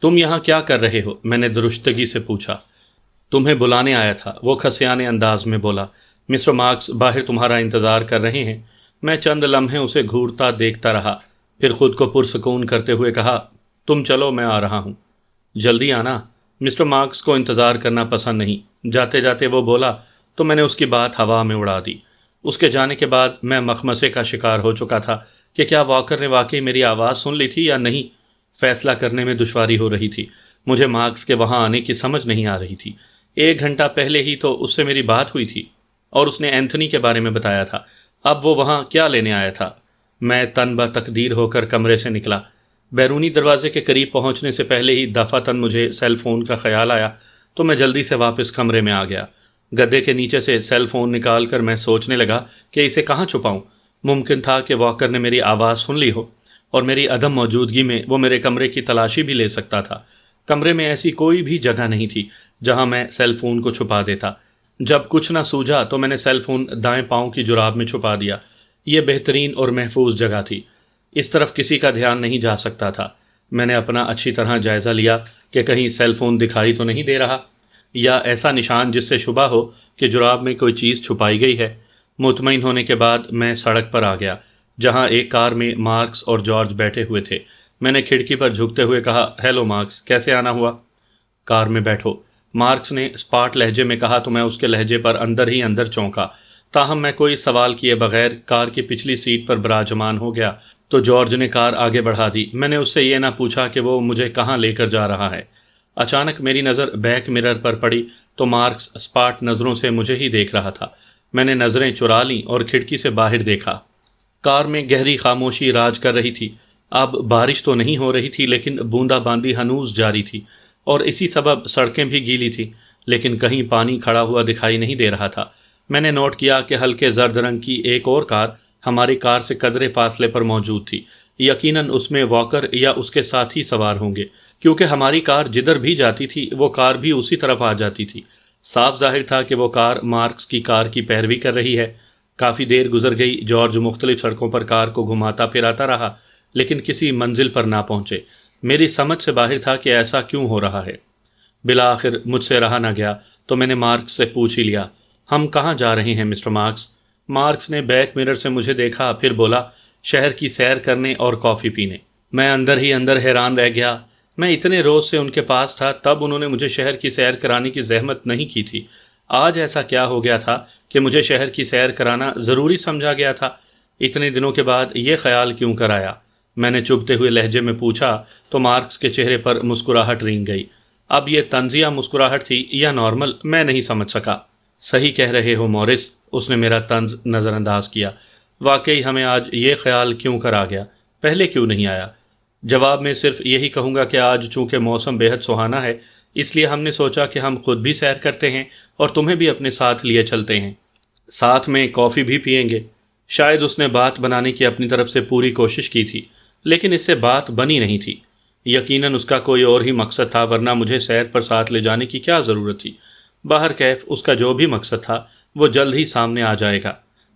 تم یہاں کیا کر رہے ہو؟ میں نے درستگی سے پوچھا۔ تمہیں بلانے آیا تھا، وہ کھسیانے انداز میں بولا۔ مسٹر مارکس باہر تمہارا انتظار کر رہے ہیں۔ میں چند لمحے اسے گھورتا دیکھتا رہا، پھر خود کو پرسکون کرتے ہوئے کہا، تم چلو، میں آ رہا ہوں۔ جلدی آنا۔ مسٹر مارکس کو انتظار کرنا پسند نہیں، جاتے جاتے وہ بولا تو میں نے اس کی بات ہوا میں اڑا دی۔ اس کے جانے کے بعد میں مخمصے کا شکار ہو چکا تھا کہ کیا واکر نے واقعی میری آواز سن لی تھی یا نہیں۔ فیصلہ کرنے میں دشواری ہو رہی تھی۔ مجھے مارکس کے وہاں آنے کی سمجھ نہیں آ رہی تھی۔ 1 گھنٹہ پہلے ہی تو اس سے میری بات ہوئی تھی اور اس نے اینتھنی کے بارے میں بتایا تھا۔ اب وہ وہاں کیا لینے آیا تھا؟ میں تن بہ تقدیر ہو کر کمرے سے نکلا۔ بیرونی دروازے کے قریب پہنچنے سے پہلے ہی دفعتاً مجھے سیل فون کا خیال آیا تو میں جلدی سے واپس کمرے میں آ گیا۔ گدے کے نیچے سے سیل فون نکال کر میں سوچنے لگا کہ اسے کہاں چھپاؤں۔ ممکن تھا کہ واکر نے میری آواز سن لی ہو اور میری عدم موجودگی میں وہ میرے کمرے کی تلاشی بھی لے سکتا تھا۔ کمرے میں ایسی کوئی بھی جگہ نہیں تھی جہاں میں سیل فون کو چھپا دیتا۔ جب کچھ نہ سوجھا تو میں نے سیل فون دائیں پاؤں کی جراب میں چھپا دیا۔ یہ بہترین اور محفوظ جگہ تھی، اس طرف کسی کا دھیان نہیں جا سکتا تھا۔ میں نے اپنا اچھی طرح جائزہ لیا کہ کہیں سیل فون دکھائی تو نہیں دے رہا یا ایسا نشان جس سے شبہ ہو کہ جراب میں کوئی چیز چھپائی گئی ہے۔ مطمئن ہونے کے بعد میں سڑک پر آ گیا جہاں ایک کار میں مارکس اور جارج بیٹھے ہوئے تھے۔ میں نے کھڑکی پر جھکتے ہوئے کہا، ہیلو مارکس، کیسے آنا ہوا؟ کار میں بیٹھو، مارکس نے اسپاٹ لہجے میں کہا تو میں اس کے لہجے پر اندر ہی اندر چونکا۔ تاہم میں کوئی سوال کیے بغیر کار کی پچھلی سیٹ پر براجمان ہو گیا تو جارج نے کار آگے بڑھا دی۔ میں نے اس سے یہ نہ پوچھا کہ وہ مجھے کہاں لے کر جا رہا ہے۔ اچانک میری نظر بیک مرر پر پڑی تو مارکس اسپاٹ نظروں سے مجھے ہی دیکھ رہا تھا۔ میں نے نظریں چرا لیں اور کھڑکی سے باہر دیکھا۔ کار میں گہری خاموشی راج کر رہی تھی۔ اب بارش تو نہیں ہو رہی تھی لیکن بوندا باندی ہنوز جاری تھی اور اسی سبب سڑکیں بھی گیلی تھیں، لیکن کہیں پانی کھڑا ہوا دکھائی نہیں دے رہا تھا۔ میں نے نوٹ کیا کہ ہلکے زرد رنگ کی ایک اور کار ہماری کار سے قدرے فاصلے پر موجود تھی۔ یقیناً اس میں واکر یا اس کے ساتھی سوار ہوں گے، کیونکہ ہماری کار جدھر بھی جاتی تھی وہ کار بھی اسی طرف آ جاتی تھی۔ صاف ظاہر تھا کہ وہ کار مارکس کی کار کی پیروی کر رہی ہے۔ کافی دیر گزر گئی۔ جارج مختلف سڑکوں پر کار کو گھماتا پھراتا رہا لیکن کسی منزل پر نہ پہنچے۔ میری سمجھ سے باہر تھا کہ ایسا کیوں ہو رہا ہے۔ بالآخر مجھ سے رہا نہ گیا تو میں نے مارکس سے پوچھ ہی لیا، ہم کہاں جا رہے ہیں مسٹر مارکس؟ مارکس نے بیک مرر سے مجھے دیکھا، پھر بولا، شہر کی سیر کرنے اور کافی پینے۔ میں اندر ہی اندر حیران رہ گیا۔ میں اتنے روز سے ان کے پاس تھا، تب انہوں نے مجھے شہر کی سیر کرانے کی زحمت نہیں کی تھی۔ آج ایسا کیا ہو گیا تھا کہ مجھے شہر کی سیر کرانا ضروری سمجھا گیا تھا؟ اتنے دنوں کے بعد یہ خیال کیوں کر آیا؟ میں نے چبھتے ہوئے لہجے میں پوچھا تو مارکس کے چہرے پر مسکراہٹ رینگ گئی۔ اب یہ طنزیہ مسکراہٹ تھی یا نارمل، میں نہیں سمجھ سکا۔ صحیح کہہ رہے ہو مورس، اس نے میرا طنز نظر انداز کیا۔ واقعی ہمیں آج یہ خیال کیوں کر آ گیا؟ پہلے کیوں نہیں آیا؟ جواب میں صرف یہی کہوں گا کہ آج چونکہ موسم بے حد سہانا ہے، اس لیے ہم نے سوچا کہ ہم خود بھی سیر کرتے ہیں اور تمہیں بھی اپنے ساتھ لیے چلتے ہیں۔ ساتھ میں کافی بھی پئیں گے۔ شاید اس نے بات بنانے کی اپنی طرف سے پوری کوشش کی تھی لیکن اس سے بات بنی نہیں تھی۔ یقیناً اس کا کوئی اور ہی مقصد تھا، ورنہ مجھے سیر پر ساتھ لے جانے کی کیا ضرورت تھی؟ باہر کیف اس کا جو بھی مقصد تھا وہ جلد ہی سامنے آ جائے گا۔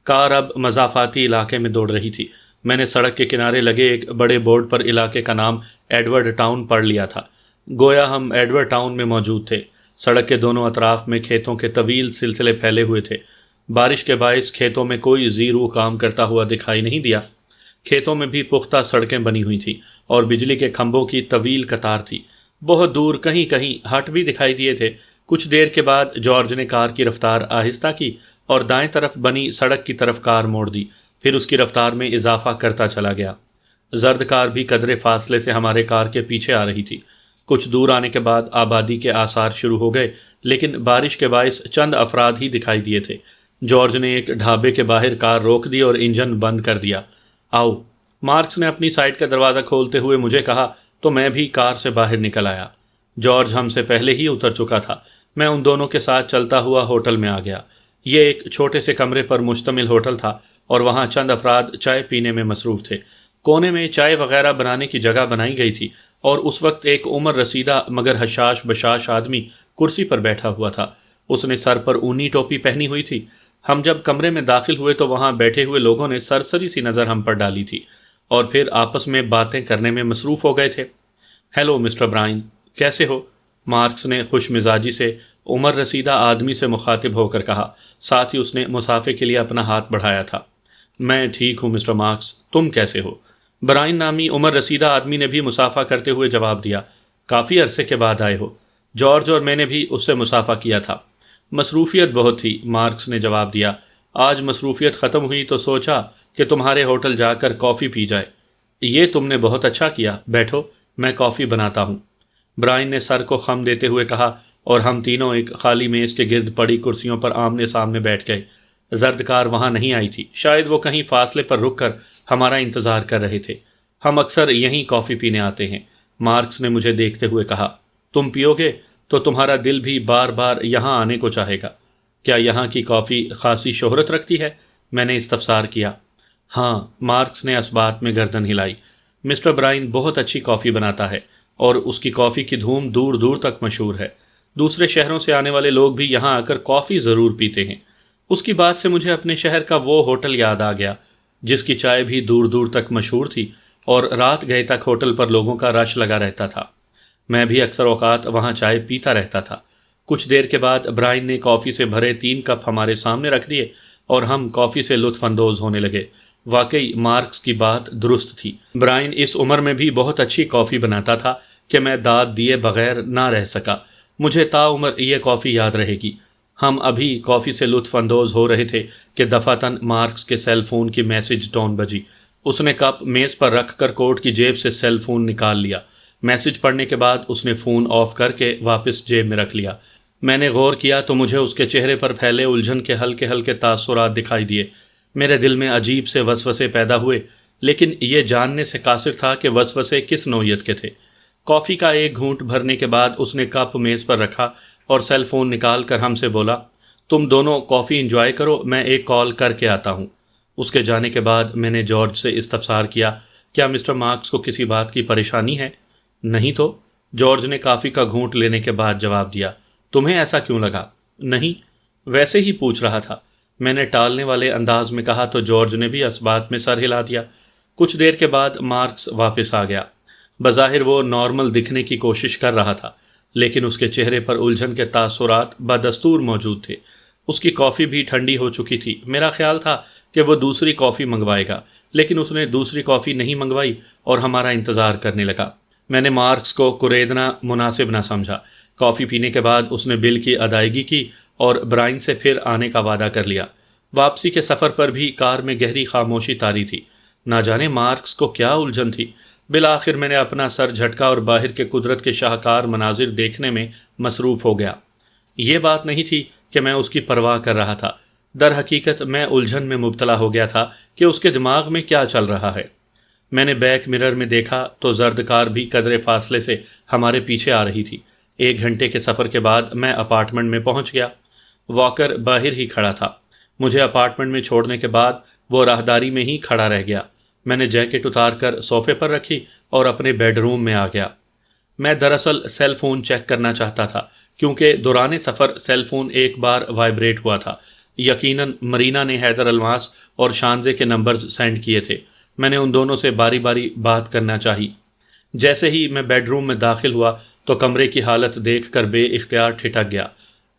کار اب مضافاتی علاقے میں دوڑ رہی تھی۔ میں نے سڑک کے کنارے لگے ایک بڑے بورڈ پر علاقے کا نام ایڈورڈ ٹاؤن پڑھ لیا تھا، گویا ہم ایڈورڈ ٹاؤن میں موجود تھے۔ سڑک کے دونوں اطراف میں کھیتوں کے طویل سلسلے پھیلے ہوئے تھے۔ بارش کے باعث کھیتوں میں کوئی زیرو کام کرتا ہوا دکھائی نہیں دیا۔ کھیتوں میں بھی پختہ سڑکیں بنی ہوئی تھیں اور بجلی کے کھمبوں کی طویل قطار تھی۔ بہت دور کہیں کہیں ہٹ بھی دکھائی دیے تھے۔ کچھ دیر کے بعد جارج نے کار کی رفتار آہستہ کی اور دائیں طرف بنی سڑک کی طرف کار موڑ دی، پھر اس کی رفتار میں اضافہ کرتا چلا گیا۔ زرد کار بھی قدرے فاصلے سے ہمارے کار کے پیچھے آ رہی تھی۔ کچھ دور آنے کے بعد آبادی کے آثار شروع ہو گئے لیکن بارش کے باعث چند افراد ہی دکھائی دیے تھے۔ جارج نے ایک ڈھابے کے باہر کار روک دی اور انجن بند کر دیا۔ آؤ، مارکس نے اپنی سائیڈ کا دروازہ کھولتے ہوئے مجھے کہا تو میں بھی کار سے باہر نکل آیا۔ جارج ہم سے پہلے ہی اتر چکا تھا۔ میں ان دونوں کے ساتھ چلتا ہوا ہوٹل میں آ گیا۔ یہ ایک چھوٹے سے کمرے پر مشتمل ہوٹل تھا اور وہاں چند افراد چائے پینے میں مصروف تھے۔ کونے میں چائے وغیرہ بنانے کی جگہ بنائی گئی تھی اور اس وقت ایک عمر رسیدہ مگر حشاش بشاش آدمی کرسی پر بیٹھا ہوا تھا۔ اس نے سر پر اونی ٹوپی پہنی ہوئی تھی۔ ہم جب کمرے میں داخل ہوئے تو وہاں بیٹھے ہوئے لوگوں نے سرسری سی نظر ہم پر ڈالی تھی اور پھر آپس میں باتیں کرنے میں مصروف ہو گئے تھے۔ ہیلو مسٹر برائن، کیسے ہو؟ مارکس نے خوش مزاجی سے عمر رسیدہ آدمی سے مخاطب ہو کر کہا، ساتھ ہی اس نے مسافے کے لیے اپنا ہاتھ بڑھایا تھا۔ میں ٹھیک ہوں مسٹر مارکس، تم کیسے ہو؟ برائن نامی عمر رسیدہ آدمی نے بھی مسافہ کرتے ہوئے جواب دیا۔ کافی عرصے کے بعد آئے ہو؟ جارج اور میں نے بھی اس سے مسافہ کیا تھا۔ مصروفیت بہت تھی، مارکس نے جواب دیا۔ آج مصروفیت ختم ہوئی تو سوچا کہ تمہارے ہوٹل جا کر کافی پی جائے۔ یہ تم نے بہت اچھا کیا، بیٹھو میں کافی بناتا ہوں۔ برائن نے سر کو خم دیتے ہوئے کہا، اور ہم تینوں ایک خالی میز کے گرد پڑی کرسیوں پر آمنے سامنے بیٹھ گئے۔ زردکار وہاں نہیں آئی تھی، شاید وہ کہیں فاصلے پر رک کر ہمارا انتظار کر رہے تھے۔ ہم اکثر یہیں کافی پینے آتے ہیں، مارکس نے مجھے دیکھتے ہوئے کہا۔ تم پیو گے تو تمہارا دل بھی بار بار یہاں آنے کو چاہے گا۔ کیا یہاں کی کافی خاصی شہرت رکھتی ہے؟ میں نے استفسار کیا۔ ہاں، مارکس نے اس بات میں گردن ہلائی۔ مسٹر برائن بہت اچھی کافی بناتا ہے اور اس کی کافی کی دھوم دور دور تک مشہور ہے۔ دوسرے شہروں سے آنے والے لوگ بھی یہاں آ کر کافی ضرور پیتے ہیں۔ اس کی بات سے مجھے اپنے شہر کا وہ ہوٹل یاد آ گیا جس کی چائے بھی دور دور تک مشہور تھی اور رات گئے تک ہوٹل پر لوگوں کا رش لگا رہتا تھا۔ میں بھی اکثر اوقات وہاں چائے پیتا رہتا تھا۔ کچھ دیر کے بعد برائن نے کافی سے بھرے 3 کپ ہمارے سامنے رکھ دیے اور ہم کافی سے لطف اندوز ہونے لگے۔ واقعی مارکس کی بات درست تھی، برائن اس عمر میں بھی بہت اچھی کافی بناتا تھا کہ میں داد دیے بغیر نہ رہ سکا۔ مجھے تا عمر یہ کافی یاد رہے گی۔ ہم ابھی کافی سے لطف اندوز ہو رہے تھے کہ دفعتاً مارکس کے سیل فون کی میسج ٹون بجی۔ اس نے کپ میز پر رکھ کر کوٹ کی جیب سے سیل فون نکال لیا۔ میسج پڑھنے کے بعد اس نے فون آف کر کے واپس جیب میں رکھ لیا۔ میں نے غور کیا تو مجھے اس کے چہرے پر پھیلے الجھن کے ہلکے ہلکے تاثرات دکھائی دیے۔ میرے دل میں عجیب سے وسوسے پیدا ہوئے، لیکن یہ جاننے سے قاصر تھا کہ وسوسے کس نوعیت کے تھے۔ کافی کا ایک گھونٹ بھرنے کے بعد اس نے کپ میز پر رکھا اور سیل فون نکال کر ہم سے بولا، تم دونوں کافی انجوائے کرو، میں ایک کال کر کے آتا ہوں۔ اس کے جانے کے بعد میں نے جارج سے استفسار کیا، کیا مسٹر مارکس کو کسی بات کی پریشانی ہے؟ نہیں تو، جارج نے کافی کا گھونٹ لینے کے بعد جواب دیا۔ تمہیں ایسا کیوں لگا؟ نہیں، ویسے ہی پوچھ رہا تھا، میں نے ٹالنے والے انداز میں کہا تو جارج نے بھی اس بات میں سر ہلا دیا۔ کچھ دیر کے بعد مارکس واپس آ گیا۔ بظاہر وہ نارمل دکھنے کی کوشش کر رہا تھا، لیکن اس کے چہرے پر الجھن کے تاثرات بدستور موجود تھے۔ اس کی کافی بھی ٹھنڈی ہو چکی تھی۔ میرا خیال تھا کہ وہ دوسری کافی منگوائے گا، لیکن اس نے دوسری کافی نہیں منگوائی اور ہمارا انتظار کرنے لگا۔ میں نے مارکس کو کریدنا مناسب نہ سمجھا۔ کافی پینے کے بعد اس نے بل کی ادائیگی کی اور برائن سے پھر آنے کا وعدہ کر لیا۔ واپسی کے سفر پر بھی کار میں گہری خاموشی طاری تھی۔ نہ جانے مارکس کو کیا الجھن تھی۔ بالآخر میں نے اپنا سر جھٹکا اور باہر کے قدرت کے شاہکار مناظر دیکھنے میں مصروف ہو گیا۔ یہ بات نہیں تھی کہ میں اس کی پرواہ کر رہا تھا، در حقیقت میں الجھن میں مبتلا ہو گیا تھا کہ اس کے دماغ میں کیا چل رہا ہے۔ میں نے بیک مرر میں دیکھا تو زرد کار بھی قدرے فاصلے سے ہمارے پیچھے آ رہی تھی۔ 1 گھنٹے کے سفر کے بعد میں اپارٹمنٹ میں پہنچ گیا۔ واکر باہر ہی کھڑا تھا۔ مجھے اپارٹمنٹ میں چھوڑنے کے بعد وہ راہداری میں ہی کھڑا رہ گیا۔ میں نے جیکٹ اتار کر صوفے پر رکھی اور اپنے بیڈ روم میں آ گیا۔ میں دراصل سیل فون چیک کرنا چاہتا تھا کیونکہ دوران سفر سیل فون ایک بار وائبریٹ ہوا تھا۔ یقیناً مرینا نے حیدر الماس اور شانزے کے نمبرز سینڈ کیے تھے۔ میں نے ان دونوں سے باری باری بات کرنا چاہی۔ جیسے ہی میں بیڈ روم میں داخل ہوا تو کمرے کی حالت دیکھ کر بے اختیار ٹھٹک گیا۔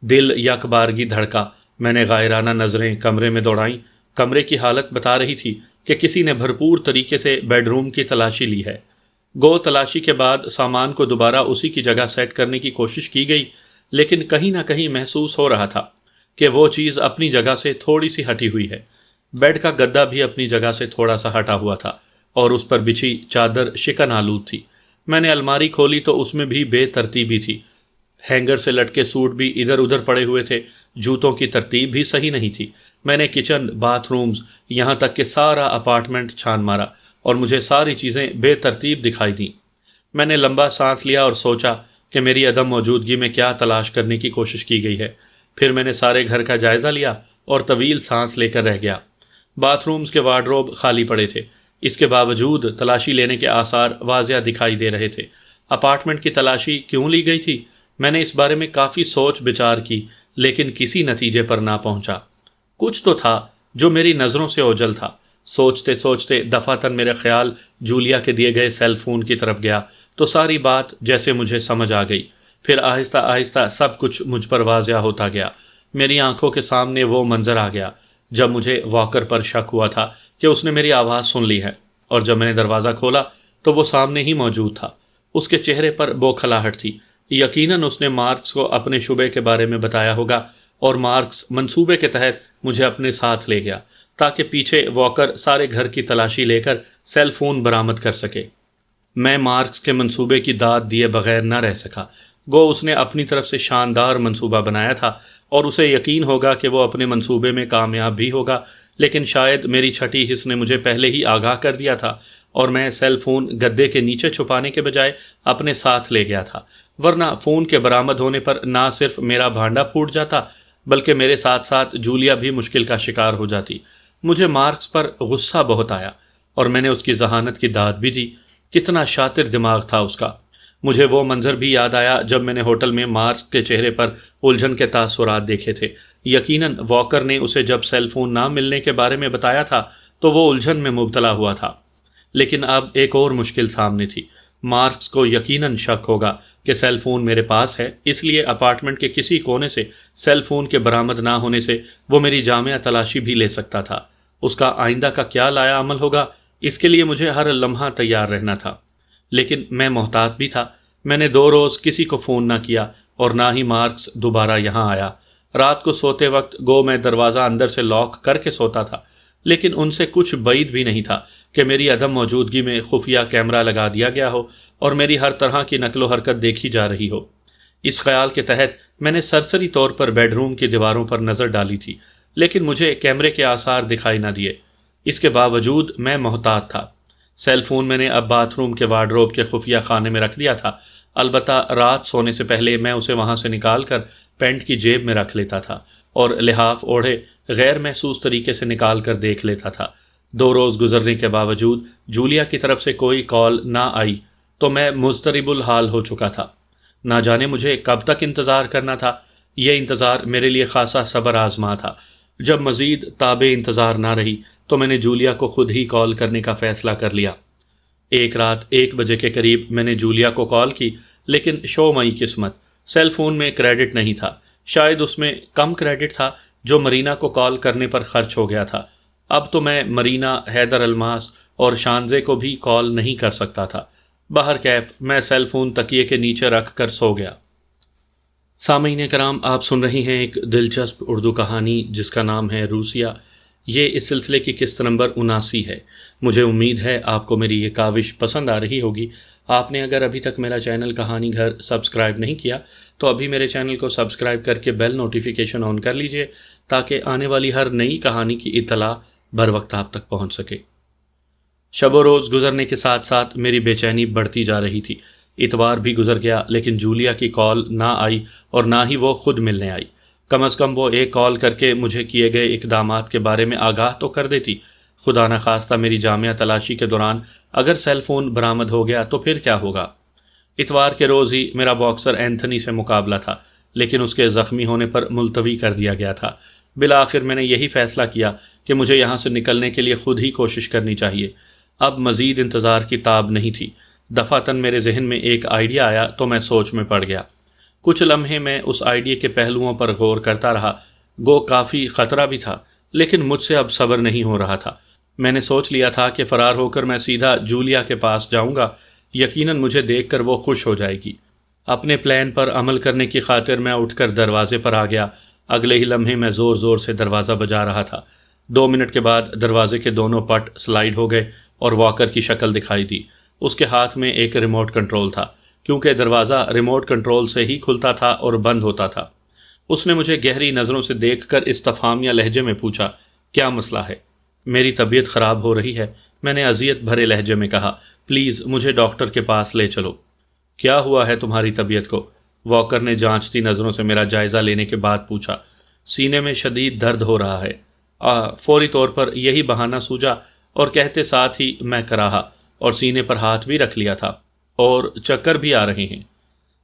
دل یک بارگی دھڑکا۔ میں نے غائرانہ نظریں کمرے میں دوڑائیں۔ کمرے کی حالت بتا رہی تھی کہ کسی نے بھرپور طریقے سے بیڈ روم کی تلاشی لی ہے۔ گو تلاشی کے بعد سامان کو دوبارہ اسی کی جگہ سیٹ کرنے کی کوشش کی گئی، لیکن کہیں نہ کہیں محسوس ہو رہا تھا کہ وہ چیز اپنی جگہ سے تھوڑی سی ہٹی ہوئی ہے۔ بیڈ کا گدا بھی اپنی جگہ سے تھوڑا سا ہٹا ہوا تھا اور اس پر بچھی چادر شکن آلود تھی۔ میں نے الماری کھولی تو اس میں بھی بے ترتیبی تھی۔ ہینگر سے لٹکے سوٹ بھی ادھر ادھر پڑے ہوئے تھے، جوتوں کی ترتیب بھی صحیح نہیں تھی۔ میں نے کچن، باتھ رومز، یہاں تک کہ سارا اپارٹمنٹ چھان مارا اور مجھے ساری چیزیں بے ترتیب دکھائی دیں۔ میں نے لمبا سانس لیا اور سوچا کہ میری عدم موجودگی میں کیا تلاش کرنے کی کوشش کی گئی ہے۔ پھر میں نے سارے گھر کا جائزہ لیا اور طویل سانس لے کر رہ گیا۔ باتھ رومز کے وارڈروب خالی پڑے تھے، اس کے باوجود تلاشی لینے کے آثار واضح دکھائی دے رہے تھے۔ اپارٹمنٹ کی تلاشی کیوں لی گئی تھی؟ میں نے اس بارے میں کافی سوچ بچار کی، لیکن کسی نتیجے پر نہ پہنچا۔ کچھ تو تھا جو میری نظروں سے اوجھل تھا۔ سوچتے سوچتے دفعتاً میرا خیال جولیا کے دیے گئے سیل فون کی طرف گیا تو ساری بات جیسے مجھے سمجھ آ گئی۔ پھر آہستہ آہستہ سب کچھ مجھ پر واضح ہوتا گیا۔ میری آنکھوں کے سامنے وہ منظر آ گیا جب مجھے واکر پر شک ہوا تھا کہ اس نے میری آواز سن لی ہے، اور جب میں نے دروازہ کھولا تو وہ سامنے ہی موجود تھا۔ اس کے چہرے پر بوکھلاہٹ تھی۔ یقیناً اس نے مارکس کو اپنے شبے کے بارے میں بتایا ہوگا، اور مارکس منصوبے کے تحت مجھے اپنے ساتھ لے گیا تاکہ پیچھے واکر سارے گھر کی تلاشی لے کر سیل فون برآمد کر سکے۔ میں مارکس کے منصوبے کی داد دیے بغیر نہ رہ سکا۔ گو اس نے اپنی طرف سے شاندار منصوبہ بنایا تھا اور اسے یقین ہوگا کہ وہ اپنے منصوبے میں کامیاب بھی ہوگا، لیکن شاید میری چھٹی حس نے مجھے پہلے ہی آگاہ کر دیا تھا اور میں سیل فون گدے کے نیچے چھپانے کے بجائے اپنے ساتھ لے گیا تھا، ورنہ فون کے برآمد ہونے پر نہ صرف میرا بھانڈا پھوٹ جاتا بلکہ میرے ساتھ ساتھ جولیا بھی مشکل کا شکار ہو جاتی۔ مجھے مارکس پر غصہ بہت آیا اور میں نے اس کی ذہانت کی داد بھی دی۔ کتنا شاطر دماغ تھا اس کا۔ مجھے وہ منظر بھی یاد آیا جب میں نے ہوٹل میں مارکس کے چہرے پر الجھن کے تاثرات دیکھے تھے۔ یقیناً واکر نے اسے جب سیل فون نہ ملنے کے بارے میں بتایا تھا تو وہ الجھن میں مبتلا ہوا تھا، لیکن اب ایک اور مشکل سامنے تھی۔ مارکس کو یقیناً شک ہوگا کہ سیل فون میرے پاس ہے، اس لیے اپارٹمنٹ کے کسی کونے سے سیل فون کے برآمد نہ ہونے سے وہ میری جامع تلاشی بھی لے سکتا تھا۔ اس کا آئندہ کا کیا لایا عمل ہوگا، اس کے لیے مجھے ہر لمحہ تیار رہنا تھا۔ لیکن میں محتاط بھی تھا۔ میں نے 2 روز کسی کو فون نہ کیا اور نہ ہی مارکس دوبارہ یہاں آیا۔ رات کو سوتے وقت گو میں دروازہ اندر سے لاک کر کے سوتا تھا، لیکن ان سے کچھ بعید بھی نہیں تھا کہ میری عدم موجودگی میں خفیہ کیمرہ لگا دیا گیا ہو اور میری ہر طرح کی نقل و حرکت دیکھی جا رہی ہو۔ اس خیال کے تحت میں نے سرسری طور پر بیڈ روم کی دیواروں پر نظر ڈالی تھی، لیکن مجھے کیمرے کے آثار دکھائی نہ دیے۔ اس کے باوجود میں محتاط تھا۔ سیل فون میں نے اب باتھ روم کے وارڈروب کے خفیہ خانے میں رکھ دیا تھا، البتہ رات سونے سے پہلے میں اسے وہاں سے نکال کر پینٹ کی جیب میں رکھ لیتا تھا اور لحاف اوڑھے غیر محسوس طریقے سے نکال کر دیکھ لیتا تھا۔ 2 روز گزرنے کے باوجود جولیا کی طرف سے کوئی کال نہ آئی تو میں مضطرب الحال ہو چکا تھا۔ نہ جانے مجھے کب تک انتظار کرنا تھا۔ یہ انتظار میرے لیے خاصا صبر آزما تھا۔ جب مزید تابع انتظار نہ رہی تو میں نے جولیا کو خود ہی کال کرنے کا فیصلہ کر لیا۔ ایک رات 1 بجے کے قریب میں نے جولیا کو کال کی، لیکن شومئی قسمت، سیل فون میں کریڈٹ نہیں تھا۔ شاید اس میں کم کریڈٹ تھا جو مرینا کو کال کرنے پر خرچ ہو گیا تھا۔ اب تو میں مرینا، حیدر الماس اور شانزے کو بھی کال نہیں کر سکتا تھا۔ بہرکیف میں سیل فون تکیے کے نیچے رکھ کر سو گیا۔ سامعین کرام، آپ سن رہی ہیں ایک دلچسپ اردو کہانی جس کا نام ہے روسیہ۔ یہ اس سلسلے کی قسط نمبر 79 ہے۔ مجھے امید ہے آپ کو میری یہ کاوش پسند آ رہی ہوگی۔ آپ نے اگر ابھی تک میرا چینل کہانی گھر سبسکرائب نہیں کیا تو ابھی میرے چینل کو سبسکرائب کر کے بیل نوٹیفیکیشن آن کر لیجئے تاکہ آنے والی ہر نئی کہانی کی اطلاع بر وقت آپ تک پہنچ سکے۔ شب و روز گزرنے کے ساتھ ساتھ میری بے چینی بڑھتی جا رہی تھی۔ اتوار بھی گزر گیا لیکن جولیا کی کال نہ آئی اور نہ ہی وہ خود ملنے آئی۔ کم از کم وہ ایک کال کر کے مجھے کیے گئے اقدامات کے بارے میں آگاہ تو کر دیتی۔ خدا نخواستہ میری جامع تلاشی کے دوران اگر سیل فون برآمد ہو گیا تو پھر کیا ہوگا؟ اتوار کے روز ہی میرا باکسر اینتھنی سے مقابلہ تھا، لیکن اس کے زخمی ہونے پر ملتوی کر دیا گیا تھا۔ بالآخر میں نے یہی فیصلہ کیا کہ مجھے یہاں سے نکلنے کے لیے خود ہی کوشش کرنی چاہیے۔ اب مزید انتظار کی تاب نہیں تھی۔ دفعتاً میرے ذہن میں ایک آئیڈیا آیا تو میں سوچ میں پڑ گیا۔ کچھ لمحے میں اس آئیڈیا کے پہلوؤں پر غور کرتا رہا۔ گو کافی خطرہ بھی تھا، لیکن مجھ سے اب صبر نہیں ہو رہا تھا۔ میں نے سوچ لیا تھا کہ فرار ہو کر میں سیدھا جولیا کے پاس جاؤں گا۔ یقیناً مجھے دیکھ کر وہ خوش ہو جائے گی۔ اپنے پلان پر عمل کرنے کی خاطر میں اٹھ کر دروازے پر آ گیا۔ اگلے ہی لمحے میں زور زور سے دروازہ بجا رہا تھا۔ 2 منٹ کے بعد دروازے کے دونوں پٹ سلائیڈ ہو گئے اور واکر کی شکل دکھائی دی۔ اس کے ہاتھ میں ایک ریموٹ کنٹرول تھا، کیونکہ دروازہ ریموٹ کنٹرول سے ہی کھلتا تھا اور بند ہوتا تھا۔ اس نے مجھے گہری نظروں سے دیکھ کر استفہامیہ لہجے میں پوچھا، کیا مسئلہ ہے؟ میری طبیعت خراب ہو رہی ہے، میں نے اذیت بھرے لہجے میں کہا۔ پلیز مجھے ڈاکٹر کے پاس لے چلو۔ کیا ہوا ہے تمہاری طبیعت کو؟ واکر نے جانچتی نظروں سے میرا جائزہ لینے کے بعد پوچھا۔ سینے میں شدید درد ہو رہا ہے۔ فوری طور پر یہی بہانہ سوجا اور کہتے ساتھ ہی میں کراہا اور سینے پر ہاتھ بھی رکھ لیا تھا، اور چکر بھی آ رہے ہیں۔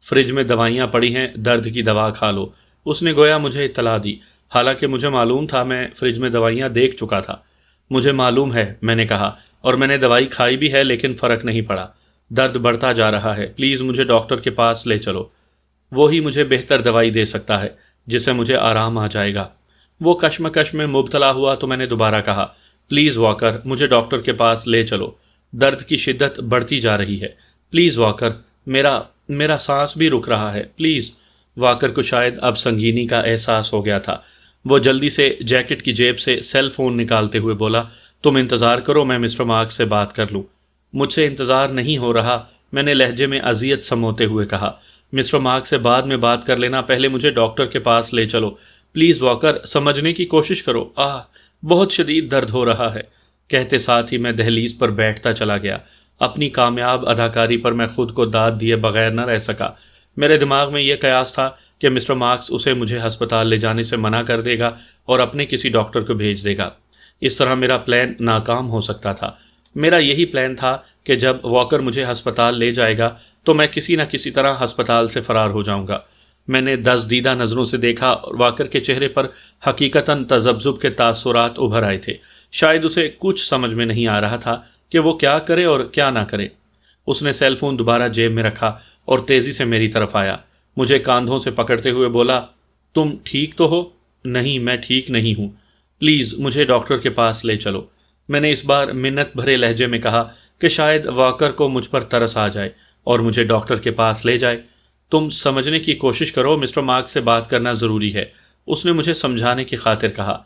فریج میں دوائیاں پڑی ہیں، درد کی دوا کھا لو۔ اس نے گویا مجھے اطلاع دی، حالانکہ مجھے معلوم تھا میں فریج میں دوائیاں دیکھ چکا تھا۔ مجھے معلوم ہے، میں نے کہا، اور میں نے دوائی کھائی بھی ہے لیکن فرق نہیں پڑا۔ درد بڑھتا جا رہا ہے، پلیز مجھے ڈاکٹر کے پاس لے چلو۔ وہی مجھے بہتر دوائی دے سکتا ہے جس سے مجھے آرام آ جائے گا۔ وہ کشمکش میں مبتلا ہوا تو میں نے دوبارہ کہا، پلیز واکر، مجھے ڈاکٹر کے پاس لے چلو، درد کی شدت بڑھتی جا رہی ہے، پلیز واکر، میرا سانس بھی رک رہا ہے، پلیز۔ واکر کو شاید اب سنگینی کا احساس ہو گیا تھا۔ وہ جلدی سے جیکٹ کی جیب سے سیل فون نکالتے ہوئے بولا، تم انتظار کرو، میں مسٹر مارکس سے بات کر لوں۔ مجھ سے انتظار نہیں ہو رہا، میں نے لہجے میں اذیت سموتے ہوئے کہا۔ مسٹر مارکس سے بعد میں بات کر لینا، پہلے مجھے ڈاکٹر کے پاس لے چلو، پلیز واکر، سمجھنے کی کوشش کرو، بہت شدید درد ہو رہا ہے۔ کہتے ساتھ ہی میں دہلیز پر بیٹھتا چلا گیا۔ اپنی کامیاب اداکاری پر میں خود کو داد دیے بغیر نہ رہ سکا۔ میرے دماغ میں یہ قیاس تھا کہ مسٹر مارکس اسے مجھے ہسپتال لے جانے سے منع کر دے گا اور اپنے کسی ڈاکٹر کو بھیج دے گا۔ اس طرح میرا پلان ناکام ہو سکتا تھا۔ میرا یہی پلان تھا کہ جب واکر مجھے ہسپتال لے جائے گا تو میں کسی نہ کسی طرح ہسپتال سے فرار ہو جاؤں گا۔ میں نے دزدیدہ نظروں سے دیکھا اور واکر کے چہرے پر حقیقتاً تذبذب کے تاثرات ابھر آئے تھے۔ شاید اسے کچھ سمجھ میں نہیں آ رہا تھا کہ وہ کیا کرے اور کیا نہ کرے۔ اس نے سیل فون دوبارہ جیب میں رکھا اور تیزی سے میری طرف آیا۔ مجھے کاندھوں سے پکڑتے ہوئے بولا، تم ٹھیک تو ہو؟ نہیں، میں ٹھیک نہیں ہوں، پلیز مجھے ڈاکٹر کے پاس لے چلو۔ میں نے اس بار منت بھرے لہجے میں کہا کہ شاید واکر کو مجھ پر ترس آ جائے اور مجھے ڈاکٹر کے پاس لے جائے۔ تم سمجھنے کی کوشش کرو، مسٹر مارکس سے بات کرنا ضروری ہے، اس نے مجھے سمجھانے کی خاطر کہا۔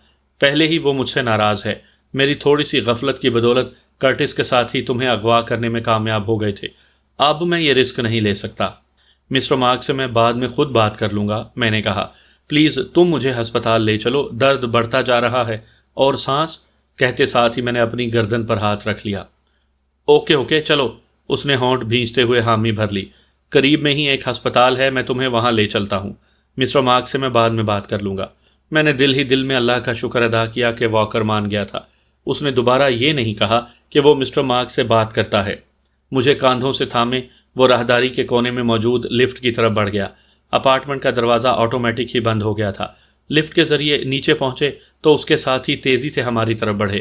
پہلے ہی وہ مجھ سے ناراض ہے، میری تھوڑی سی غفلت کی بدولت کرٹس کے ساتھ ہی تمہیں اغوا کرنے میں کامیاب ہو گئے تھے۔ اب میں یہ رسک نہیں لے سکتا۔ مسٹر مارکس سے میں بعد میں خود بات کر لوں گا، میں نے کہا، پلیز تم مجھے ہسپتال لے چلو، درد بڑھتا جا رہا ہے اور سانس۔ کہتے ساتھ ہی میں نے اپنی گردن پر ہاتھ رکھ لیا۔ اوکے چلو، اس نے ہونٹ بھینچتے ہوئے حامی بھر لی۔ قریب میں ہی ایک ہسپتال ہے، میں تمہیں وہاں لے چلتا ہوں۔ مسٹر مارکس سے میں بعد میں بات کر لوں گا۔ میں نے دل ہی دل میں اللہ کا شکر ادا کیا کہ واکر مان گیا تھا۔ اس نے دوبارہ یہ نہیں کہا کہ وہ مسٹر مارکس سے بات کرتا ہے۔ مجھے کاندھوں سے تھامے وہ راہداری کے کونے میں موجود لفٹ کی طرف بڑھ گیا۔ اپارٹمنٹ کا دروازہ آٹومیٹک ہی بند ہو گیا تھا۔ لفٹ کے ذریعے نیچے پہنچے تو اس کے ساتھ ہی تیزی سے ہماری طرف بڑھے۔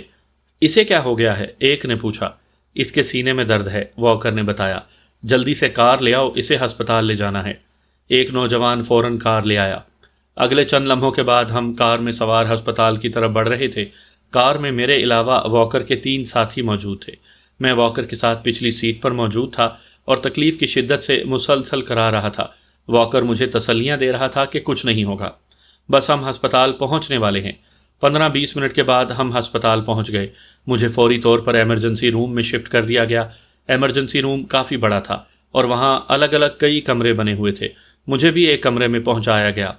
اسے کیا ہو گیا ہے؟ ایک نے پوچھا۔ اس کے سینے میں درد ہے، واکر نے بتایا۔ جلدی سے کار لے آؤ، اسے ہسپتال لے جانا ہے۔ ایک نوجوان فوراً کار لے آیا۔ اگلے چند لمحوں کے بعد ہم کار میں سوار ہسپتال کی طرف بڑھ رہے تھے۔ کار میں میرے علاوہ واکر کے 3 ساتھی موجود تھے۔ میں واکر کے ساتھ پچھلی سیٹ پر موجود تھا اور تکلیف کی شدت سے مسلسل کرا رہا تھا۔ واکر مجھے تسلیاں دے رہا تھا کہ کچھ نہیں ہوگا، بس ہم ہسپتال پہنچنے والے ہیں۔ 15-20 منٹ کے بعد ہم ہسپتال پہنچ گئے۔ مجھے فوری طور پر ایمرجنسی روم میں شفٹ کر دیا گیا۔ ایمرجنسی روم کافی بڑا تھا اور وہاں الگ الگ کئی کمرے بنے ہوئے تھے۔ مجھے بھی ایک کمرے میں پہنچایا گیا۔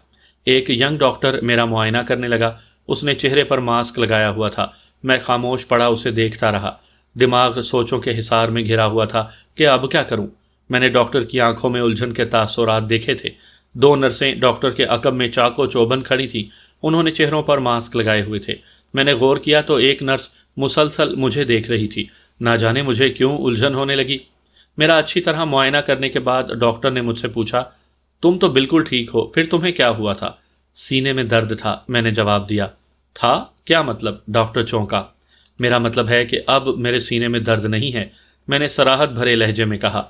ایک ینگ ڈاکٹر میرا معائنہ کرنے لگا۔ اس نے چہرے پر ماسک لگایا ہوا تھا۔ میں خاموش پڑا اسے دیکھتا رہا۔ دماغ سوچوں کے حصار میں گھرا ہوا تھا کہ اب کیا کروں۔ میں نے ڈاکٹر کی آنکھوں میں الجھن کے تاثرات دیکھے تھے۔ 2 نرسیں ڈاکٹر کے عقب میں چاقو چوبند کھڑی تھیں۔ انہوں نے چہروں پر ماسک لگائے ہوئے تھے۔ میں نے غور کیا تو ایک نرس مسلسل مجھے دیکھ رہی تھی۔ نہ جانے مجھے کیوں الجھن ہونے لگی۔ میرا اچھی طرح معائنہ کرنے کے بعد ڈاکٹر نے مجھ سے پوچھا، تم تو بالکل ٹھیک ہو، پھر تمہیں کیا ہوا تھا؟ سینے میں درد تھا، میں نے جواب دیا۔ تھا؟ کیا مطلب؟ ڈاکٹر چونکا۔ میرا مطلب ہے کہ اب میرے سینے میں درد نہیں ہے، میں نے صراحت بھرے لہجے میں کہا۔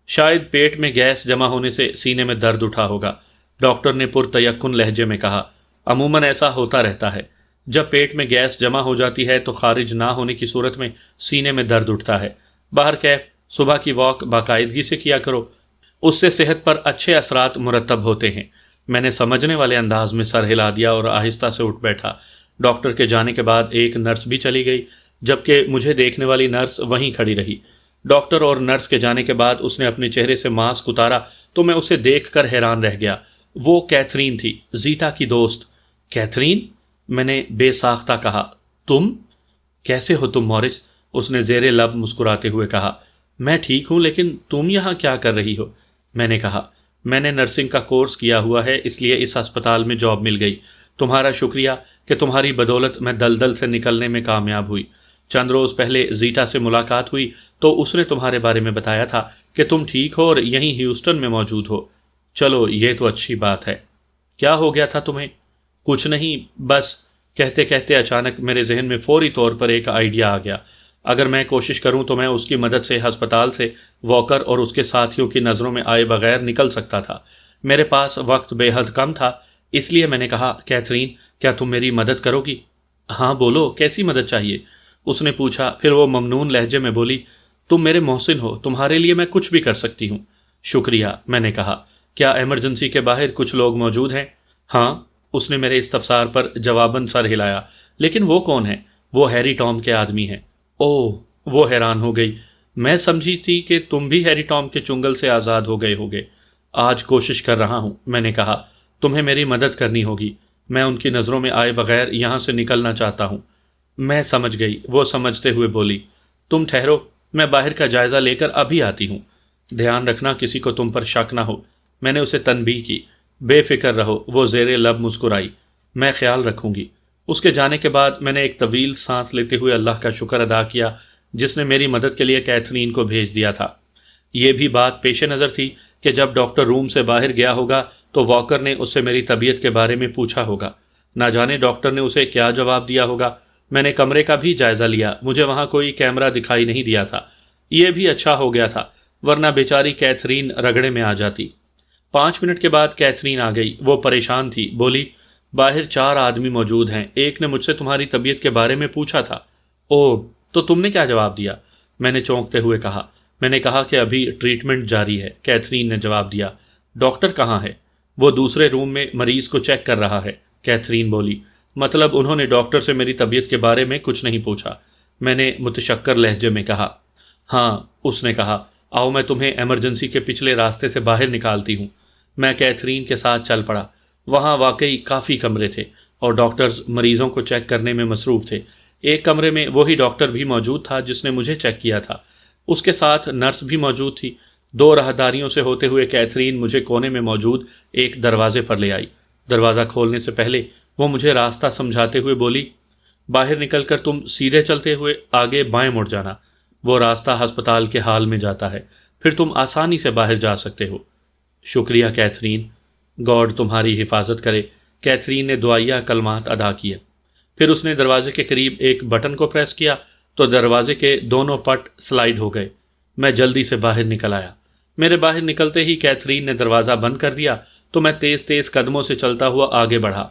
شاید پیٹ میں گیس جمع ہونے سے سینے میں درد اٹھا ہوگا، ڈاکٹر نے پرتیقن لہجے میں کہا۔ عموماً ایسا ہوتا رہتا ہے، جب پیٹ میں گیس جمع ہو جاتی ہے تو خارج نہ ہونے کی صورت میں سینے میں درد اٹھتا ہے۔ بہرکیف صبح کی واک باقاعدگی سے کیا کرو، اس سے صحت پر اچھے اثرات مرتب ہوتے ہیں۔ میں نے سمجھنے والے انداز میں سر ہلا دیا اور آہستہ سے اٹھ بیٹھا۔ ڈاکٹر کے جانے کے بعد ایک نرس بھی چلی گئی، جبکہ مجھے دیکھنے والی نرس وہیں کھڑی رہی۔ ڈاکٹر اور نرس کے جانے کے بعد اس نے اپنے چہرے سے ماسک اتارا تو میں اسے دیکھ کر حیران رہ گیا۔ وہ کیتھرین تھی، زیٹا کی دوست۔ کیتھرین؟ میں نے بے ساختہ کہا۔ تم؟ کیسے ہو تم مورس؟ اس نے زیر لب مسکراتے ہوئے کہا۔ میں ٹھیک ہوں، لیکن تم یہاں کیا کر رہی ہو؟ میں نے کہا، میں نے نرسنگ کا کورس کیا ہوا ہے، اس لیے اس ہسپتال میں جاب مل گئی۔ تمہارا شکریہ کہ تمہاری بدولت میں دلدل سے نکلنے میں کامیاب ہوئی۔ چند روز پہلے زیٹا سے ملاقات ہوئی تو اس نے تمہارے بارے میں بتایا تھا کہ تم ٹھیک ہو اور یہیں ہیوسٹن میں موجود ہو۔ چلو یہ تو اچھی بات ہے۔ کیا ہو گیا تھا تمہیں؟ کچھ نہیں، بس کہتے کہتے اچانک میرے ذہن میں فوری طور پر ایک آئیڈیا آ گیا۔ اگر میں کوشش کروں تو میں اس کی مدد سے ہسپتال سے واکر اور اس کے ساتھیوں کی نظروں میں آئے بغیر نکل سکتا تھا۔ میرے پاس وقت بے حد کم تھا، اس لیے میں نے کہا، کیتھرین، کیا تم میری مدد کرو گی؟ ہاں بولو، کیسی مدد چاہیے؟ اس نے پوچھا۔ پھر وہ ممنون لہجے میں بولی، تم میرے محسن ہو، تمہارے لیے میں کچھ بھی کر سکتی ہوں۔ شکریہ، میں نے کہا۔ کیا ایمرجنسی کے باہر کچھ لوگ موجود ہیں؟ ہاں، اس نے میرے استفسار پر جواباً سر ہلایا۔ لیکن وہ کون ہے؟ وہ ہیری ٹام کے آدمی ہیں۔ اوہ، وہ حیران ہو گئی۔ میں سمجھی تھی کہ تم بھی ہیری ٹام کے چنگل سے آزاد ہو گئے ہوگے۔ آج کوشش کر رہا ہوں، میں نے کہا۔ تمہیں میری مدد کرنی ہوگی، میں ان کی نظروں میں آئے بغیر یہاں سے نکلنا چاہتا ہوں۔ میں سمجھ گئی، وہ سمجھتے ہوئے بولی، تم ٹھہرو، میں باہر کا جائزہ لے کر ابھی آتی ہوں۔ دھیان رکھنا کسی کو تم پر شک نہ ہو، میں نے اسے تنبیہ کی۔ بے فکر رہو، وہ زیر لب مسکرائی۔ میں خیال رکھوں گی۔ اس کے جانے کے بعد میں نے ایک طویل سانس لیتے ہوئے اللہ کا شکر ادا کیا جس نے میری مدد کے لیے کیتھرین کو بھیج دیا تھا۔ یہ بھی بات پیش نظر تھی کہ جب ڈاکٹر روم سے باہر گیا ہوگا تو واکر نے اس سے میری طبیعت کے بارے میں پوچھا ہوگا۔ نہ جانے ڈاکٹر نے اسے کیا جواب دیا ہوگا۔ میں نے کمرے کا بھی جائزہ لیا، مجھے وہاں کوئی کیمرہ دکھائی نہیں دیا تھا۔ یہ بھی اچھا ہو گیا تھا، ورنہ بیچاری کیتھرین رگڑے میں آ جاتی۔ 5 منٹ کے بعد کیتھرین آ گئی۔ وہ پریشان تھی، بولی، باہر 4 آدمی موجود ہیں، ایک نے مجھ سے تمہاری طبیعت کے بارے میں پوچھا تھا۔ اوہ، تو تم نے کیا جواب دیا؟ میں نے چونکتے ہوئے کہا۔ میں نے کہا کہ ابھی ٹریٹمنٹ جاری ہے، کیتھرین نے جواب دیا۔ ڈاکٹر کہاں ہے؟ وہ دوسرے روم میں مریض کو چیک کر رہا ہے، کیتھرین بولی۔ مطلب انہوں نے ڈاکٹر سے میری طبیعت کے بارے میں کچھ نہیں پوچھا؟ میں نے متشکر لہجے میں کہا۔ ہاں، اس نے کہا، آؤ میں تمہیں ایمرجنسی کے پچھلے راستے سے باہر نکالتی ہوں۔ میں کیتھرین کے ساتھ چل پڑا۔ وہاں واقعی کافی کمرے تھے اور ڈاکٹرز مریضوں کو چیک کرنے میں مصروف تھے۔ ایک کمرے میں وہی ڈاکٹر بھی موجود تھا جس نے مجھے چیک کیا تھا، اس کے ساتھ نرس بھی موجود تھی۔ 2 راہداریوں سے ہوتے ہوئے کیتھرین مجھے کونے میں موجود ایک دروازے پر لے آئی۔ دروازہ کھولنے سے پہلے وہ مجھے راستہ سمجھاتے ہوئے بولی، باہر نکل کر تم سیدھے چلتے ہوئے آگے بائیں مڑ جانا، وہ راستہ ہسپتال کے ہال میں جاتا ہے، پھر تم آسانی سے باہر جا سکتے ہو۔ شکریہ کیتھرین، گاڈ تمہاری حفاظت کرے۔ کیتھرین نے دعائیہ کلمات ادا کیے۔ پھر اس نے دروازے کے قریب ایک بٹن کو پریس کیا تو دروازے کے دونوں پٹ سلائیڈ ہو گئے۔ میں جلدی سے باہر نکل آیا۔ میرے باہر نکلتے ہی کیتھرین نے دروازہ بند کر دیا تو میں تیز تیز قدموں سے چلتا ہوا آگے بڑھا۔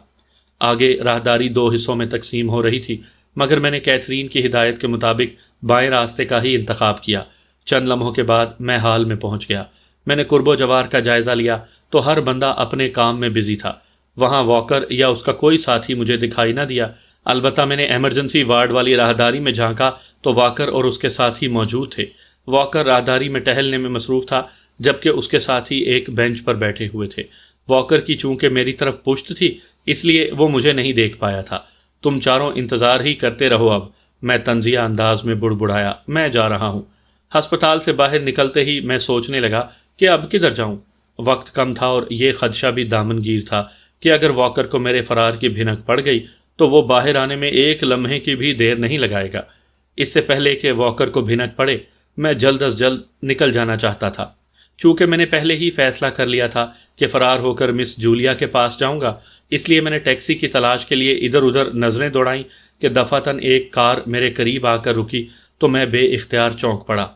آگے راہداری 2 حصوں میں تقسیم ہو رہی تھی، مگر میں نے کیتھرین کی ہدایت کے مطابق بائیں راستے کا ہی انتخاب کیا۔ چند لمحوں کے بعد میں ہال میں پہنچ گیا۔ میں نے قرب و جوار کا جائزہ لیا تو ہر بندہ اپنے کام میں بزی تھا۔ وہاں واکر یا اس کا کوئی ساتھی مجھے دکھائی نہ دیا۔ البتہ میں نے ایمرجنسی وارڈ والی راہداری میں جھانکا تو واکر اور اس کے ساتھی موجود تھے۔ واکر راہداری میں ٹہلنے میں مصروف تھا جبکہ اس کے ساتھی ایک بینچ پر بیٹھے ہوئے تھے۔ واکر کی چونکہ میری طرف پشت تھی اس لیے وہ مجھے نہیں دیکھ پایا تھا۔ تم چاروں انتظار ہی کرتے رہو اب، میں طنزیہ انداز میں بڑبڑایا۔ میں جا رہا ہوں۔ ہسپتال سے باہر نکلتے ہی میں سوچنے لگا کہ اب کدھر جاؤں۔ وقت کم تھا اور یہ خدشہ بھی دامن گیر تھا کہ اگر واکر کو میرے فرار کی بھنک پڑ گئی تو وہ باہر آنے میں ایک لمحے کی بھی دیر نہیں لگائے گا۔ اس سے پہلے کہ واکر کو بھنک پڑے میں جلد از جلد نکل جانا چاہتا تھا۔ چونکہ میں نے پہلے ہی فیصلہ کر لیا تھا کہ فرار ہو کر مس جولیا کے پاس جاؤں گا، اس لیے میں نے ٹیکسی کی تلاش کے لیے ادھر ادھر نظریں دوڑائیں کہ دفعتاً ایک کار میرے قریب آ کر رکی تو میں بے اختیار چونک پڑا۔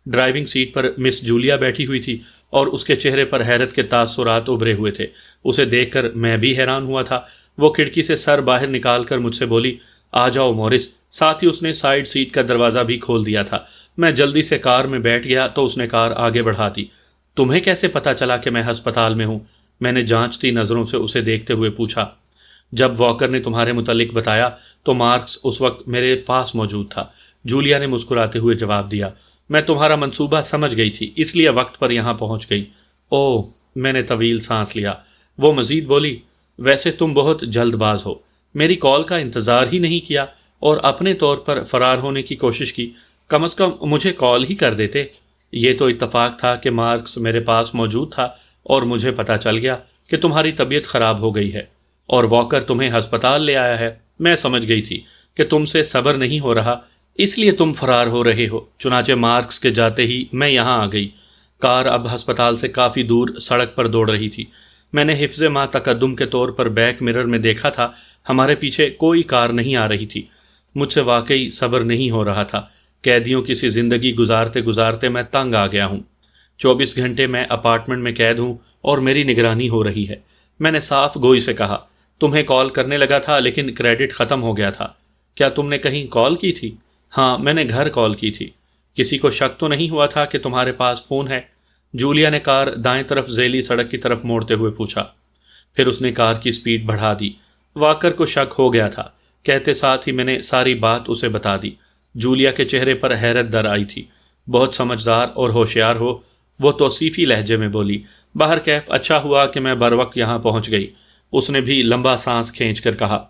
ڈرائیونگ سیٹ پر مس جولیا بیٹھی ہوئی تھی اور اس کے چہرے پر حیرت کے تاثرات ابھرے ہوئے تھے۔ اسے دیکھ کر میں بھی حیران ہوا تھا۔ وہ کھڑکی سے سر باہر نکال کر مجھ سے بولی، آ جاؤ مورس۔ ساتھ ہی اس نے سائیڈ سیٹ کا دروازہ بھی کھول دیا تھا۔ میں جلدی سے کار میں بیٹھ گیا تو اس نے کار آگے بڑھا دی۔ تمہیں کیسے پتا چلا کہ میں ہسپتال میں ہوں؟ میں نے جانچتی نظروں سے اسے دیکھتے ہوئے پوچھا۔ جب واکر نے تمہارے متعلق بتایا تو مارکس اس وقت میرے پاس موجود تھا، جولیا نے مسکراتے ہوئے جواب دیا۔ میں تمہارا منصوبہ سمجھ گئی تھی اس لیے وقت پر یہاں پہنچ گئی۔ اوہ، میں نے طویل سانس لیا۔ وہ مزید بولی، ویسے تم بہت جلد باز ہو، میری کال کا انتظار ہی نہیں کیا اور اپنے طور پر فرار ہونے کی کوشش کی۔ کم از کم مجھے کال ہی کر دیتے۔ یہ تو اتفاق تھا کہ مارکس میرے پاس موجود تھا اور مجھے پتہ چل گیا کہ تمہاری طبیعت خراب ہو گئی ہے اور واکر تمہیں ہسپتال لے آیا ہے۔ میں سمجھ گئی تھی کہ تم سے صبر نہیں ہو رہا، اس لیے تم فرار ہو رہے ہو۔ چنانچہ مارکس کے جاتے ہی میں یہاں آ گئی۔ کار اب ہسپتال سے کافی دور سڑک پر دوڑ رہی تھی۔ میں نے حفظ ما تقدم کے طور پر بیک مرر میں دیکھا تھا، ہمارے پیچھے کوئی کار نہیں آ رہی تھی۔ مجھ سے واقعی صبر نہیں ہو رہا تھا۔ قیدیوں کی سی زندگی گزارتے گزارتے میں تنگ آ گیا ہوں۔ 24 گھنٹے میں اپارٹمنٹ میں قید ہوں اور میری نگرانی ہو رہی ہے۔ میں نے صاف گوئی سے کہا، تمہیں کال کرنے لگا تھا لیکن کریڈٹ ختم ہو گیا تھا۔ کیا تم نے کہیں کال کی تھی؟ ہاں، میں نے گھر کال کی تھی۔ کسی کو شک تو نہیں ہوا تھا کہ تمہارے پاس فون ہے؟ جولیا نے کار دائیں طرف ذیلی سڑک کی طرف موڑتے ہوئے پوچھا۔ پھر اس نے کار کی سپیڈ بڑھا دی۔ واکر کو شک ہو گیا تھا، کہتے ساتھ ہی میں نے ساری بات اسے بتا دی۔ جولیا کے چہرے پر حیرت در آئی تھی۔ بہت سمجھدار اور ہوشیار ہو، وہ توصیفی لہجے میں بولی۔ باہر کیف، اچھا ہوا کہ میں بر وقت یہاں پہنچ گئی۔ اس نے بھی لمبا سانس کھینچ کر کہا،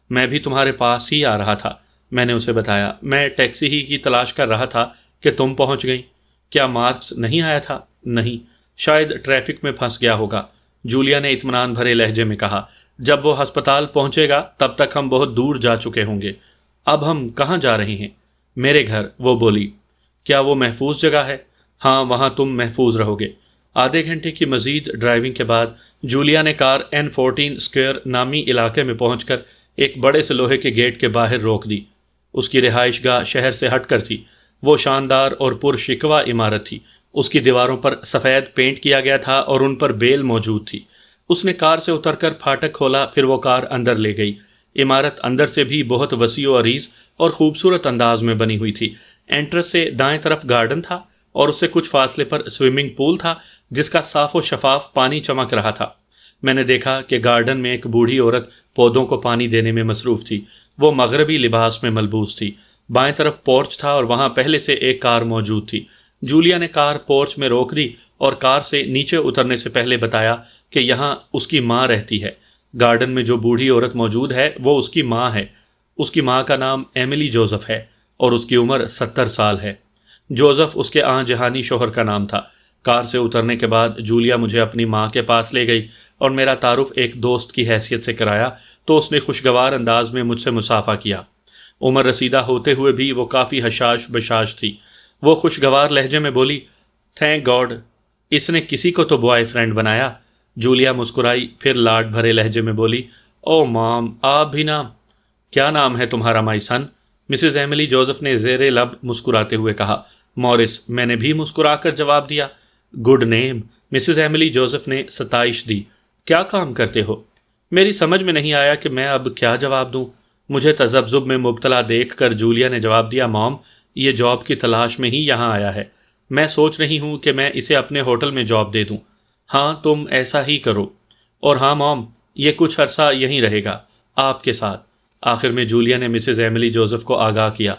میں بھی تمہارے پاس ہی آ رہا تھا۔ میں نے اسے بتایا، میں ٹیکسی ہی کی تلاش کر رہا تھا کہ تم پہنچ گئیں۔ کیا مارکس نہیں آیا تھا؟ نہیں، شاید ٹریفک میں پھنس گیا ہوگا، جولیا نے اطمینان بھرے لہجے میں کہا۔ جب وہ ہسپتال پہنچے گا تب تک ہم بہت دور جا چکے ہوں گے۔ اب ہم کہاں جا رہے ہیں؟ میرے گھر، وہ بولی۔ کیا وہ محفوظ جگہ ہے؟ ہاں، وہاں تم محفوظ رہو گے۔ آدھے گھنٹے کی مزید ڈرائیونگ کے بعد جولیا نے کار N14 اسکوائر نامی علاقے میں پہنچ کر ایک بڑے سے لوہے کے گیٹ کے باہر روک دی۔ اس کی رہائش گاہ شہر سے ہٹ کر تھی۔ وہ شاندار اور پرشکوہ عمارت تھی۔ اس کی دیواروں پر سفید پینٹ کیا گیا تھا اور ان پر بیل موجود تھی۔ اس نے کار سے اتر کر پھاٹک کھولا، پھر وہ کار اندر لے گئی۔ عمارت اندر سے بھی بہت وسیع و عریض اور خوبصورت انداز میں بنی ہوئی تھی۔ انٹرس سے دائیں طرف گارڈن تھا اور اس سے کچھ فاصلے پر سوئمنگ پول تھا جس کا صاف و شفاف پانی چمک رہا تھا۔ میں نے دیکھا کہ گارڈن میں ایک بوڑھی عورت پودوں کو پانی دینے میں مصروف تھی۔ وہ مغربی لباس میں ملبوس تھی۔ بائیں طرف پورچ تھا اور وہاں پہلے سے ایک کار موجود تھی۔ جولیا نے کار پورچ میں روک دی اور کار سے نیچے اترنے سے پہلے بتایا کہ یہاں اس کی ماں رہتی ہے۔ گارڈن میں جو بوڑھی عورت موجود ہے وہ اس کی ماں ہے۔ اس کی ماں کا نام ایملی جوزف ہے اور اس کی عمر 70 سال ہے۔ جوزف اس کے آن جہانی شوہر کا نام تھا۔ کار سے اترنے کے بعد جولیا مجھے اپنی ماں کے پاس لے گئی اور میرا تعارف ایک دوست کی حیثیت سے کرایا تو اس نے خوشگوار انداز میں مجھ سے مصافحہ کیا۔ عمر رسیدہ ہوتے ہوئے بھی وہ کافی حشاش بشاش تھی۔ وہ خوشگوار لہجے میں بولی، تھینک گاڈ، اس نے کسی کو تو بوائے فرینڈ بنایا۔ جولیا مسکرائی، پھر لاڈ بھرے لہجے میں بولی، او مام، آپ بھی نام؟ کیا نام ہے تمہارا مائی سن؟ مسز ایملی جوزف نے زیر لب مسکراتے ہوئے کہا۔ مورس، میں نے بھی مسکرا کر جواب دیا۔ Good name, Mrs Emily Joseph نے ستائش دی۔ کیا کام کرتے ہو؟ میری سمجھ میں نہیں آیا کہ میں اب کیا جواب دوں۔ مجھے تذبذب میں مبتلا دیکھ کر جولیا نے جواب دیا، مام، یہ جاب کی تلاش میں ہی یہاں آیا ہے۔ میں سوچ رہی ہوں کہ میں اسے اپنے ہوٹل میں جاب دے دوں۔ ہاں، تم ایسا ہی کرو۔ اور ہاں مام، یہ کچھ عرصہ یہیں رہے گا آپ کے ساتھ۔ آخر میں جولیا نے مسز ایملی جوزف کو آگاہ کیا۔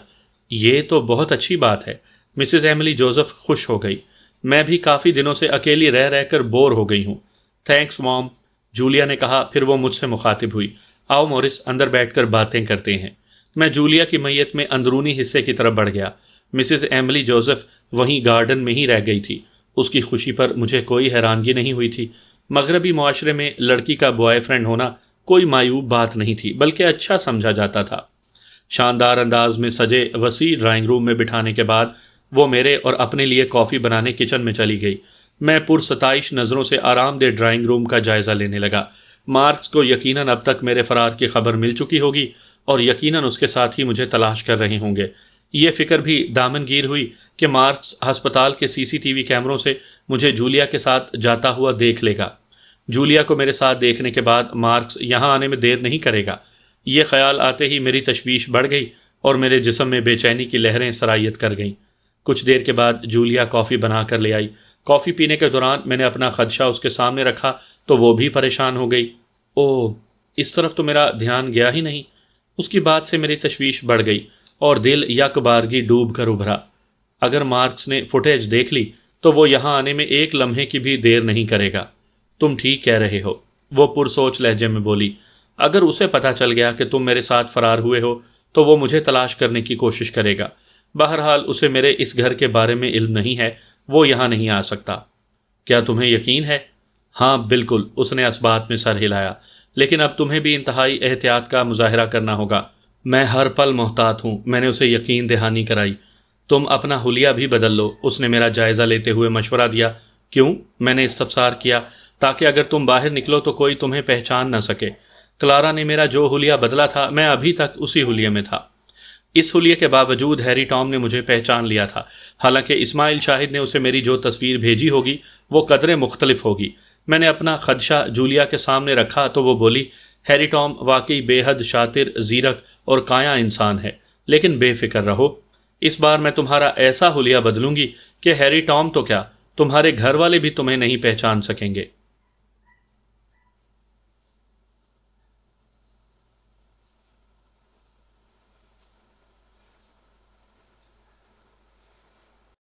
یہ تو بہت اچھی بات ہے۔ مسز ایملی جوزف خوش ہو گئی۔ میں بھی کافی دنوں سے اکیلی رہ رہ کر بور ہو گئی ہوں۔ تھینکس مام، جولیا نے کہا، پھر وہ مجھ سے مخاطب ہوئی، آؤ مورس، اندر بیٹھ کر باتیں کرتے ہیں۔ میں جولیا کی میت میں اندرونی حصے کی طرف بڑھ گیا۔ مسز ایملی جوزف وہیں گارڈن میں ہی رہ گئی تھی۔ اس کی خوشی پر مجھے کوئی حیرانگی نہیں ہوئی تھی۔ مغربی معاشرے میں لڑکی کا بوائے فرینڈ ہونا کوئی معیوب بات نہیں تھی، بلکہ اچھا سمجھا جاتا تھا۔ شاندار انداز میں سجے وسیع ڈرائنگ روم میں بٹھانے کے بعد وہ میرے اور اپنے لیے کافی بنانے کچن میں چلی گئی۔ میں پرستائش نظروں سے آرام دہ ڈرائنگ روم کا جائزہ لینے لگا۔ مارکس کو یقیناً اب تک میرے فرار کی خبر مل چکی ہوگی اور یقیناً اس کے ساتھ ہی مجھے تلاش کر رہے ہوں گے۔ یہ فکر بھی دامن گیر ہوئی کہ مارکس ہسپتال کے CCTV کیمروں سے مجھے جولیا کے ساتھ جاتا ہوا دیکھ لے گا۔ جولیا کو میرے ساتھ دیکھنے کے بعد مارکس یہاں آنے میں دیر نہیں کرے گا۔ یہ خیال آتے ہی میری تشویش بڑھ گئی اور میرے جسم میں بے چینی کی لہریں سرایت کر گئیں۔ کچھ دیر کے بعد جولیا کافی بنا کر لے آئی۔ کافی پینے کے دوران میں نے اپنا خدشہ اس کے سامنے رکھا تو وہ بھی پریشان ہو گئی۔ اوہ، اس طرف تو میرا دھیان گیا ہی نہیں۔ اس کی بات سے میری تشویش بڑھ گئی اور دل یک بارگی ڈوب کر ابھرا۔ اگر مارکس نے فوٹیج دیکھ لی تو وہ یہاں آنے میں ایک لمحے کی بھی دیر نہیں کرے گا۔ تم ٹھیک کہہ رہے ہو، وہ پرسوچ لہجے میں بولی۔ اگر اسے پتہ چل گیا کہ تم میرے ساتھ فرار ہوئے ہو تو وہ مجھے تلاش کرنے کی کوشش کرے گا۔ بہرحال اسے میرے اس گھر کے بارے میں علم نہیں ہے، وہ یہاں نہیں آ سکتا۔ کیا تمہیں یقین ہے؟ ہاں بالکل، اس نے اس بات میں سر ہلایا، لیکن اب تمہیں بھی انتہائی احتیاط کا مظاہرہ کرنا ہوگا۔ میں ہر پل محتاط ہوں، میں نے اسے یقین دہانی کرائی۔ تم اپنا حلیہ بھی بدل لو، اس نے میرا جائزہ لیتے ہوئے مشورہ دیا۔ کیوں؟ میں نے استفسار کیا۔ تاکہ اگر تم باہر نکلو تو کوئی تمہیں پہچان نہ سکے۔ کلارا نے میرا جو حلیہ بدلا تھا میں ابھی تک اسی حلیے میں تھا۔ اس حلیے کے باوجود ہیری ٹام نے مجھے پہچان لیا تھا، حالانکہ اسماعیل شاہد نے اسے میری جو تصویر بھیجی ہوگی وہ قدرے مختلف ہوگی۔ میں نے اپنا خدشہ جولیا کے سامنے رکھا تو وہ بولی، ہیری ٹام واقعی بے حد شاطر، زیرک اور کایا انسان ہے، لیکن بے فکر رہو۔ اس بار میں تمہارا ایسا حلیہ بدلوں گی کہ ہیری ٹام تو کیا، تمہارے گھر والے بھی تمہیں نہیں پہچان سکیں گے۔